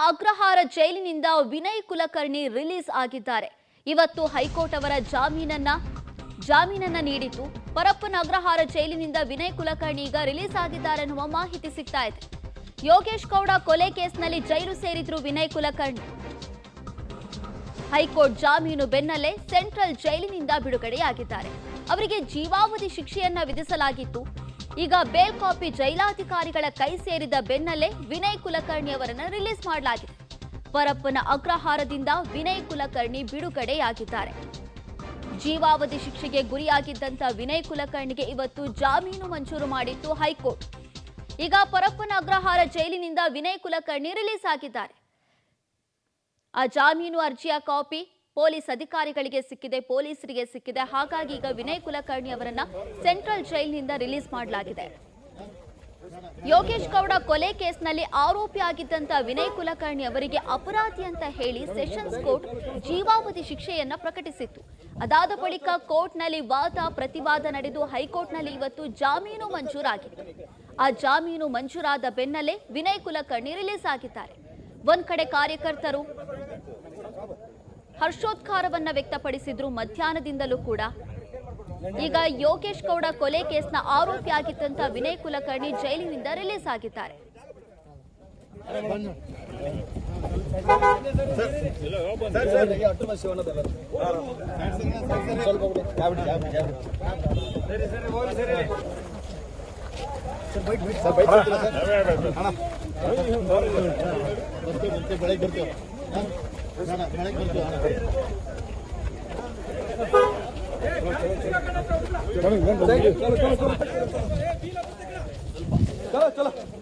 ಅಗ್ರಹಾರ ಜೈಲಿನಿಂದ ವಿನಯ್ ಕುಲಕರ್ಣಿ ರಿಲೀಸ್ ಆಗಿದ್ದಾರೆ. ಇವತ್ತು ಹೈಕೋರ್ಟ್ ಅವರ ಜಾಮೀನನ್ನ ನೀಡಿತು. ಪರಪ್ಪನ ಅಗ್ರಹಾರ ಜೈಲಿನಿಂದ ವಿನಯ್ ಕುಲಕರ್ಣಿ ಈಗ ರಿಲೀಸ್ ಆಗಿದ್ದಾರೆ ಎನ್ನುವ ಮಾಹಿತಿ ಸಿಗ್ತಾ ಇದೆ. ಯೋಗೇಶ್ ಗೌಡ ಕೊಲೆ ಕೇಸ್ನಲ್ಲಿ ಜೈಲು ಸೇರಿದ್ರು ವಿನಯ್ ಕುಲಕರ್ಣಿ. ಹೈಕೋರ್ಟ್ ಜಾಮೀನು ಬೆನ್ನಲ್ಲೇ ಸೆಂಟ್ರಲ್ ಜೈಲಿನಿಂದ ಬಿಡುಗಡೆಯಾಗಿದ್ದಾರೆ. ಅವರಿಗೆ ಜೀವಾವಧಿ ಶಿಕ್ಷೆಯನ್ನ ವಿಧಿಸಲಾಗಿತ್ತು. ಈಗ ಬೇಲ್ ಕಾಪಿ ಜೈಲಾಧಿಕಾರಿಗಳ ಕೈ ಸೇರಿದ ಬೆನ್ನಲ್ಲೇ ವಿನಯ್ ಕುಲಕರ್ಣಿ ಅವರನ್ನು ರಿಲೀಸ್ ಮಾಡಲಾಗಿದೆ. ಪರಪ್ಪನ ಅಗ್ರಹಾರದಿಂದ ವಿನಯ್ ಕುಲಕರ್ಣಿ ಬಿಡುಗಡೆಯಾಗಿದ್ದಾರೆ. ಜೀವಾವಧಿ ಶಿಕ್ಷೆಗೆ ಗುರಿಯಾಗಿದ್ದಂತ ವಿನಯ್ ಕುಲಕರ್ಣಿಗೆ ಇವತ್ತು ಜಾಮೀನು ಮಂಜೂರು ಮಾಡಿತ್ತು ಹೈಕೋರ್ಟ್. ಈಗ ಪರಪ್ಪನ ಅಗ್ರಹಾರ ಜೈಲಿನಿಂದ ವಿನಯ್ ಕುಲಕರ್ಣಿ ರಿಲೀಸ್ ಆಗಿದ್ದಾರೆ. ಆ ಜಾಮೀನು ಅರ್ಜಿಯ ಕಾಪಿ ಪೊಲೀಸ್ ಅಧಿಕಾರಿಗಳಿಗೆ ಸಿಕ್ಕಿದೆ, ಪೊಲೀಸರಿಗೆ ಸಿಕ್ಕಿದೆ. ಹಾಗಾಗಿ ಈಗ ವಿನಯ್ ಕುಲಕರ್ಣಿ ಅವರನ್ನ ಸೆಂಟ್ರಲ್ ಜೈಲಿನಿಂದ ರಿಲೀಸ್ ಮಾಡಲಾಗಿದೆ. ಯೋಗೇಶ್ ಗೌಡ ಕೊಲೆ ಕೇಸ್ನಲ್ಲಿ ಆರೋಪಿಯಾಗಿದ್ದಂತ ವಿನಯ್ ಕುಲಕರ್ಣಿ ಅವರಿಗೆ ಅಪರಾಧಿ ಅಂತ ಹೇಳಿ ಸೆಷನ್ಸ್ ಕೋರ್ಟ್ ಜೀವಾವಧಿ ಶಿಕ್ಷೆಯನ್ನ ಪ್ರಕಟಿಸಿತ್ತು. ಅದಾದ ಬಳಿಕ ಕೋರ್ಟ್ನಲ್ಲಿ ವಾದ ಪ್ರತಿವಾದ ನಡೆದು ಹೈಕೋರ್ಟ್ನಲ್ಲಿ ಇವತ್ತು ಜಾಮೀನು ಮಂಜೂರಾಗಿತ್ತು. ಆ ಜಾಮೀನು ಮಂಜೂರಾದ ಬೆನ್ನಲ್ಲೇ ವಿನಯ್ ಕುಲಕರ್ಣಿ ರಿಲೀಸ್ ಆಗಿದ್ದಾರೆ. ಒಂದ್ ಕಡೆ ಕಾರ್ಯಕರ್ತರು ಹರ್ಷೋದ್ಗಾರವನ್ನ ವ್ಯಕ್ತಪಡಿಸಿದ್ರು ಮಧ್ಯಾಹ್ನದಿಂದಲೂ ಕೂಡ. ಈಗ ಯೋಗೇಶ್ ಗೌಡ ಕೊಲೆ ಕೇಸ್ನ ಆರೋಪಿಯಾಗಿದ್ದಂತ ವಿನಯ್ ಕುಲಕರ್ಣಿ ಜೈಲಿನಿಂದ ರಿಲೀಸ್ ಆಗಿದ್ದಾರೆ. चलो